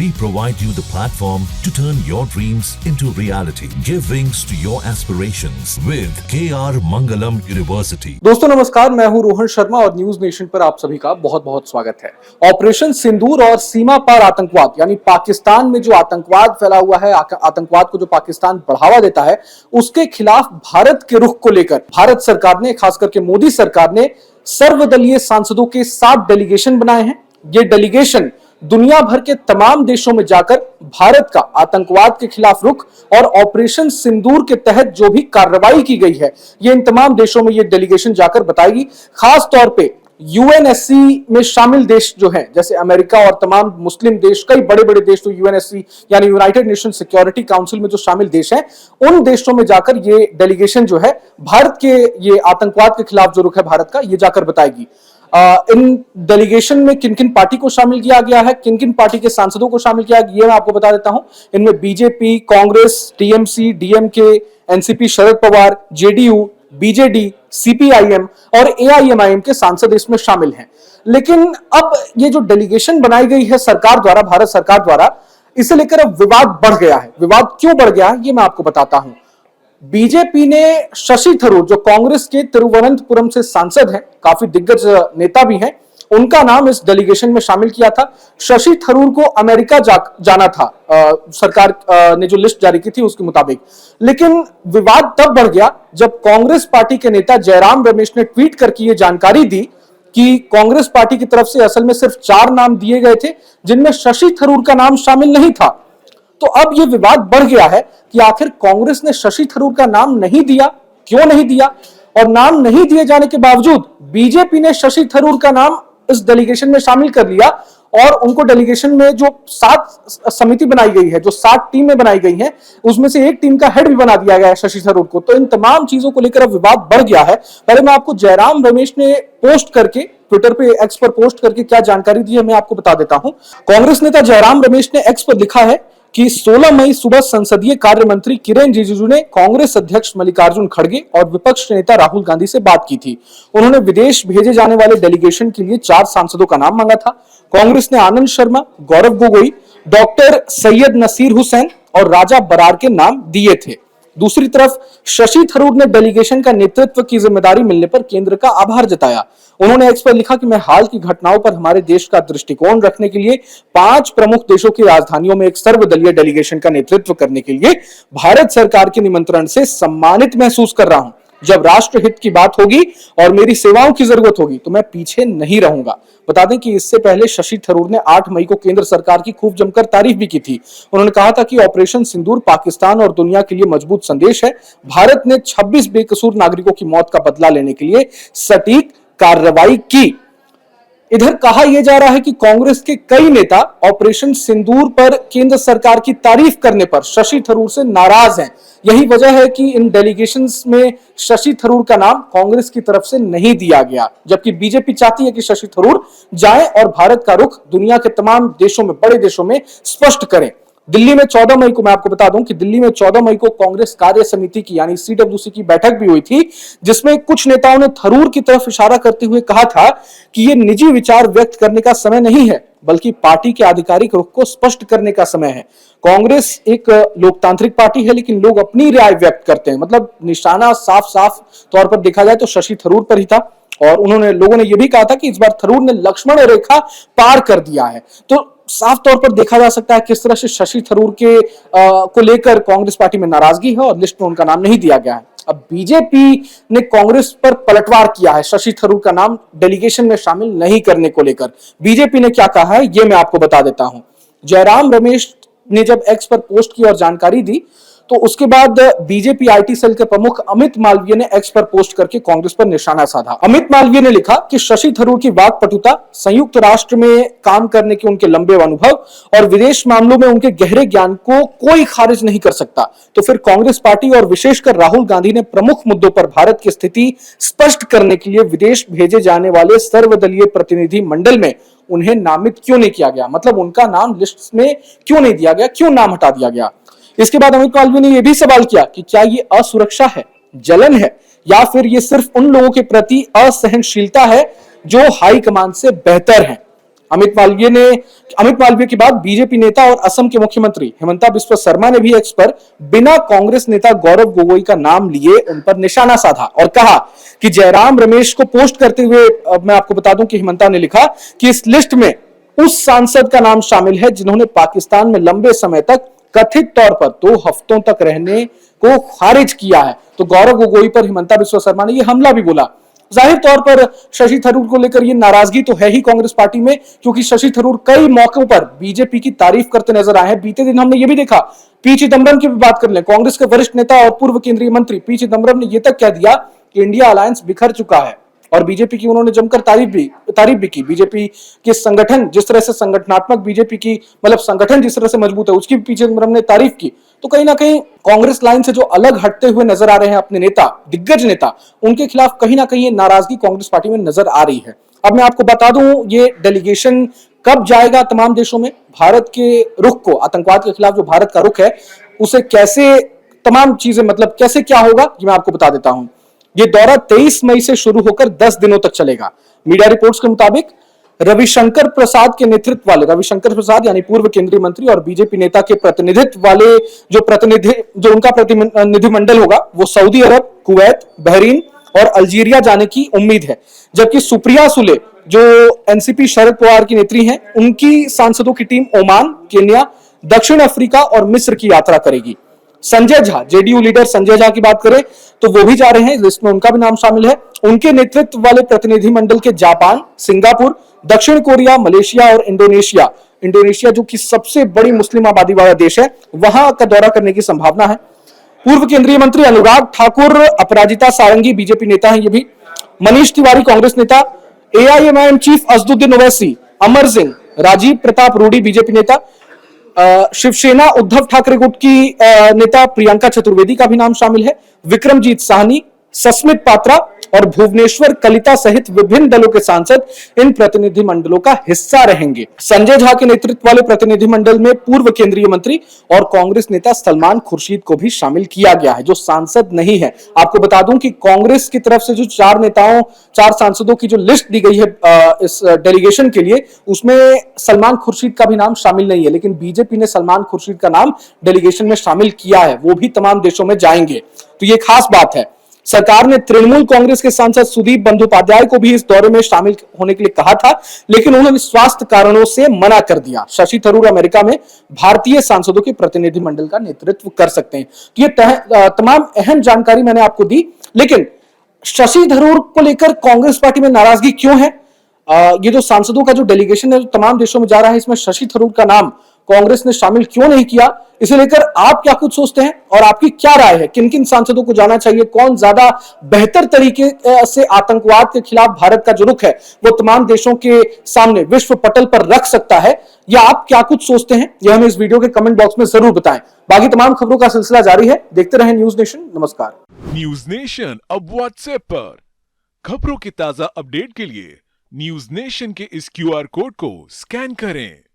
We provide you the platform to turn your dreams into reality. Give wings to your aspirations with KR Mangalam University. दोस्तों नमस्कार, मैं हूं रोहन शर्मा और news nation पर आप सभी का बहुत बहुत स्वागत है। ऑपरेशन सिंदूर और सीमा पार आतंकवाद यानी पाकिस्तान में जो आतंकवाद फैला हुआ है, आतंकवाद को जो पाकिस्तान बढ़ावा देता है, उसके खिलाफ भारत के रुख को लेकर भारत सरकार ने, खास करके मोदी सरकार ने सर्वदलीय सांसदों के 7 डेलीगेशन बनाए हैं। ये डेलीगेशन दुनिया भर के तमाम देशों में जाकर भारत का आतंकवाद के खिलाफ रुख और ऑपरेशन सिंदूर के तहत जो भी कार्रवाई की गई है, ये इन तमाम देशों में ये डेलीगेशन जाकर बताएगी। खास तौर पे यूएनएससी में शामिल देश जो हैं, जैसे अमेरिका और तमाम मुस्लिम देश, कई बड़े बड़े देश तो यूएनएससी यानी यूनाइटेड नेशन सिक्योरिटी काउंसिल में जो शामिल देश हैं, उन देशों में जाकर ये डेलीगेशन जो है भारत के ये आतंकवाद के खिलाफ जो रुख है भारत का, ये जाकर बताएगी। इन डेलीगेशन में किन किन पार्टी को शामिल किया गया है, किन किन पार्टी के सांसदों को शामिल किया गया, ये मैं आपको बता देता हूं। इनमें BJP, Congress, TMC, DMK, NCP, Sharad Pawar, JDU, BJD, CPIM और एआईएमआईएम के सांसद इसमें शामिल हैं। लेकिन अब ये जो डेलीगेशन बनाई गई है सरकार द्वारा, भारत सरकार द्वारा, इसे लेकर अब विवाद बढ़ गया है। विवाद क्यों बढ़ गया है, ये मैं आपको बताता हूं। बीजेपी ने शशि थरूर, जो कांग्रेस के तिरुवनंतपुरम से सांसद हैं, काफी दिग्गज नेता भी हैं, उनका नाम इस डेलीगेशन में शामिल किया था। शशि थरूर को अमेरिका जाना था, सरकार ने जो लिस्ट जारी की थी उसके मुताबिक। लेकिन विवाद तब बढ़ गया जब कांग्रेस पार्टी के नेता जयराम रमेश ने ट्वीट करके ये जानकारी दी कि कांग्रेस पार्टी की तरफ से असल में सिर्फ 4 नाम दिए गए थे, जिनमें शशि थरूर का नाम शामिल नहीं था। तो अब यह विवाद बढ़ गया है कि आखिर कांग्रेस ने शशि थरूर का नाम नहीं दिया, क्यों नहीं दिया, और नाम नहीं दिए जाने के बावजूद बीजेपी ने शशि थरूर का नाम इस डेलीगेशन में शामिल कर लिया और उनको डेलीगेशन में जो 7 समिति बनाई गई है, जो 7 टीमें बनाई गई हैं, उसमें से एक टीम का हेड भी बना दिया गया है शशि थरूर को। तो इन तमाम चीजों को लेकर अब विवाद बढ़ गया है। पहले मैं आपको जयराम रमेश ने पोस्ट करके, ट्विटर पे, एक्स पर पोस्ट करके क्या जानकारी दी है मैं आपको बता देता हूं। कांग्रेस नेता जयराम रमेश ने एक्स पर लिखा है कि 16 मई सुबह संसदीय कार्य मंत्री किरेन रिजिजू ने कांग्रेस अध्यक्ष मल्लिकार्जुन खड़गे और विपक्ष नेता राहुल गांधी से बात की थी। उन्होंने विदेश भेजे जाने वाले डेलीगेशन के लिए 4 सांसदों का नाम मांगा था। कांग्रेस ने आनंद शर्मा, गौरव गोगोई, डॉक्टर सैयद नसीर हुसैन और राजा बरार के नाम दिए थे। दूसरी तरफ शशि थरूर ने डेलीगेशन का नेतृत्व की जिम्मेदारी मिलने पर केंद्र का आभार जताया। उन्होंने एक्स पर लिखा कि मैं हाल की घटनाओं पर हमारे देश का दृष्टिकोण रखने के लिए 5 प्रमुख देशों की राजधानियों में एक सर्वदलीय डेलीगेशन का नेतृत्व करने के लिए भारत सरकार के निमंत्रण से सम्मानित महसूस कर रहा हूं। जब राष्ट्रहित की बात होगी और मेरी सेवाओं की जरूरत होगी तो मैं पीछे नहीं रहूंगा। बता दें कि इससे पहले शशि थरूर ने 8 मई को केंद्र सरकार की खूब जमकर तारीफ भी की थी। उन्होंने कहा था कि ऑपरेशन सिंदूर पाकिस्तान और दुनिया के लिए मजबूत संदेश है। भारत ने 26 बेकसूर नागरिकों की मौत का बदला लेने के लिए सटीक कार्रवाई की। इधर कहा यह जा रहा है कि कांग्रेस के कई नेता ऑपरेशन सिंदूर पर केंद्र सरकार की तारीफ करने पर शशि थरूर से नाराज हैं। यही वजह है कि इन डेलीगेशंस में शशि थरूर का नाम कांग्रेस की तरफ से नहीं दिया गया, जबकि बीजेपी चाहती है कि शशि थरूर जाएं और भारत का रुख दुनिया के तमाम देशों में, बड़े देशों में स्पष्ट करें। दिल्ली में 14 मई को, मैं आपको बता दूं कि दिल्ली में 14 मई को कांग्रेस कार्य समिति की यानी सीडब्ल्यूसी की बैठक भी हुई थी, जिसमें कुछ नेताओं ने थरूर की तरफ इशारा करते हुए कहा था कि यह निजी विचार व्यक्त करने का समय नहीं है, बल्कि पार्टी के आधिकारिक रुख को स्पष्ट करने का समय है। कांग्रेस एक लोकतांत्रिक पार्टी है, लेकिन लोग अपनी राय व्यक्त करते हैं। मतलब निशाना साफ साफ तौर पर देखा जाए तो शशि थरूर पर ही था और लोगों ने यह भी कहा था कि इस बार थरूर ने लक्ष्मण रेखा पार कर दिया है। तो साफ तौर पर देखा जा सकता है किस तरह से शशि थरूर के को लेकर कांग्रेस पार्टी में नाराजगी है और लिस्ट में उनका नाम नहीं दिया गया है। अब बीजेपी ने कांग्रेस पर पलटवार किया है शशि थरूर का नाम डेलीगेशन में शामिल नहीं करने को लेकर। बीजेपी ने क्या कहा है ये मैं आपको बता देता हूं। जयराम रमेश ने जब एक्स पर पोस्ट की और जानकारी दी, तो उसके बाद बीजेपी आईटी सेल के प्रमुख अमित मालवीय ने एक्स पर पोस्ट करके कांग्रेस पर निशाना साधा। अमित मालवीय ने लिखा कि शशि थरूर की वाक्पटुता, संयुक्त राष्ट्र में काम करने के उनके लंबे अनुभव और विदेश मामलों में उनके गहरे ज्ञान को कोई खारिज नहीं कर सकता। तो फिर कांग्रेस पार्टी और विशेषकर राहुल गांधी ने प्रमुख मुद्दों पर भारत की स्थिति स्पष्ट करने के लिए विदेश भेजे जाने वाले सर्वदलीय प्रतिनिधि मंडल में उन्हें नामित क्यों नहीं किया गया? मतलब उनका नाम लिस्ट में क्यों नहीं दिया गया, क्यों नाम हटा दिया गया? इसके बाद अमित मालवीय ने यह भी सवाल किया कि क्या ये असुरक्षा है, जलन है, या फिर ये सिर्फ उन लोगों के प्रति असहनशीलता है जो हाईकमान से बेहतर हैं। अमित मालवीय के बाद बीजेपी नेता और असम के मुख्यमंत्री हिमंता बिस्वा शर्मा ने भी एक्स पर बिना कांग्रेस नेता गौरव गोगोई का नाम लिए उन पर निशाना साधा और कहा कि जयराम रमेश को पोस्ट करते हुए मैं आपको बता दूं कि हिमंता ने लिखा कि इस लिस्ट में उस सांसद का नाम शामिल है जिन्होंने पाकिस्तान में लंबे समय तक कथित तौर पर 2 हफ्तों तक रहने को खारिज किया है। तो गौरव गोगोई पर हिमंता बिस्वा शर्मा ने यह हमला भी बोला। जाहिर तौर पर शशि थरूर को लेकर यह नाराजगी तो है ही कांग्रेस पार्टी में, क्योंकि शशि थरूर कई मौकों पर बीजेपी की तारीफ करते नजर आए हैं। बीते दिन हमने यह भी देखा, पी चिदम्बरम की भी बात कर लें, कांग्रेस के वरिष्ठ नेता और पूर्व केंद्रीय मंत्री पी चिदम्बरम ने यह तक कह दिया कि इंडिया अलायंस बिखर चुका है और बीजेपी की उन्होंने जमकर तारीफ भी की। बीजेपी के संगठन जिस तरह से संगठनात्मक बीजेपी की मतलब संगठन जिस तरह से मजबूत है उसकी पी चिदम्बरम ने तारीफ की। तो कहीं ना कहीं कांग्रेस लाइन से जो अलग हटते हुए नजर आ रहे हैं अपने नेता, दिग्गज नेता, उनके खिलाफ कहीं ना कहीं नाराजगी कांग्रेस पार्टी में नजर आ रही है। अब मैं आपको बता दूं ये डेलीगेशन कब जाएगा तमाम देशों में, भारत के रुख को, आतंकवाद के खिलाफ जो भारत का रुख है उसे कैसे तमाम चीजें मतलब कैसे क्या होगा ये मैं आपको बता देता हूं। ये दौरा 23 मई से शुरू होकर 10 दिनों तक चलेगा। मीडिया रिपोर्ट्स के मुताबिक रविशंकर प्रसाद के नेतृत्व वाले, रविशंकर प्रसाद यानी पूर्व केंद्रीय मंत्री और बीजेपी नेता के प्रतिनिधित्व वाले जो उनका प्रतिनिधिमंडल होगा वो सऊदी अरब, कुवैत, बहरीन और अल्जीरिया जाने की उम्मीद है। जबकि सुप्रिया सुले जो एनसीपी शरद पवार की नेत्री हैं, उनकी सांसदों की टीम ओमान, केन्या, दक्षिण अफ्रीका और मिस्र की यात्रा करेगी। संजय झा, जेडीयू लीडर संजय झा की बात करें तो वो भी जा रहे हैं, लिस्ट में उनका भी नाम शामिल है। उनके नेतृत्व वाले प्रतिनिधिमंडल के जापान, सिंगापुर, दक्षिण कोरिया, मलेशिया और इंडोनेशिया जो कि सबसे बड़ी मुस्लिम आबादी वाला देश है, वहां का दौरा करने की संभावना है। पूर्व केंद्रीय मंत्री अनुराग ठाकुर, अपराजिता सारंगी बीजेपी नेता हैं, ये भी मनीष तिवारी कांग्रेस नेता, AIMIM chief Asaduddin Owaisi, Amar Singh, Rajiv Pratap Rudy BJP नेता, शिवसेना उद्धव ठाकरे गुट की नेता प्रियंका चतुर्वेदी का भी नाम शामिल है। विक्रमजीत साहनी, सस्मित पात्रा और भुवनेश्वर कलिता सहित विभिन्न दलों के सांसद इन प्रतिनिधिमंडलों का हिस्सा रहेंगे। संजय झा के नेतृत्व वाले प्रतिनिधिमंडल में पूर्व केंद्रीय मंत्री और कांग्रेस नेता सलमान खुर्शीद को भी शामिल किया गया है जो सांसद नहीं है। आपको बता दूं कि कांग्रेस की तरफ से जो 4 सांसदों की जो लिस्ट दी गई है इस डेलीगेशन के लिए, उसमें सलमान खुर्शीद का भी नाम शामिल नहीं है, लेकिन बीजेपी ने सलमान खुर्शीद का नाम डेलीगेशन में शामिल किया है। वो भी तमाम देशों में जाएंगे, तो ये खास बात है। सरकार ने तृणमूल कांग्रेस के सांसद सुदीप बंदोपाध्याय को भी इस दौरे में शामिल होने के लिए कहा था, लेकिन उन्होंने स्वास्थ्य कारणों से मना कर दिया। शशि थरूर अमेरिका में भारतीय सांसदों के प्रतिनिधिमंडल का नेतृत्व कर सकते हैं। तो ये तमाम अहम जानकारी मैंने आपको दी, लेकिन शशि थरूर को लेकर कांग्रेस पार्टी में नाराजगी क्यों है? ये जो सांसदों का जो डेलीगेशन है जो तमाम देशों में जा रहा है, इसमें शशि थरूर का नाम कांग्रेस ने शामिल क्यों नहीं किया, इसे लेकर आप क्या कुछ सोचते हैं और आपकी क्या राय है? किन किन सांसदों को जाना चाहिए? कौन ज्यादा बेहतर तरीके से आतंकवाद के खिलाफ भारत का जो रुख है वो तमाम देशों के सामने विश्व पटल पर रख सकता है, या आप क्या कुछ सोचते हैं? यह हमें इस वीडियो के कमेंट बॉक्स में जरूर बताएं। बाकी तमाम खबरों का सिलसिला जारी है, देखते रहें न्यूज नेशन। नमस्कार। न्यूज नेशन अब व्हाट्सएप पर खबरों के ताजा अपडेट के लिए न्यूज नेशन के इस क्यूआर कोड को स्कैन करें।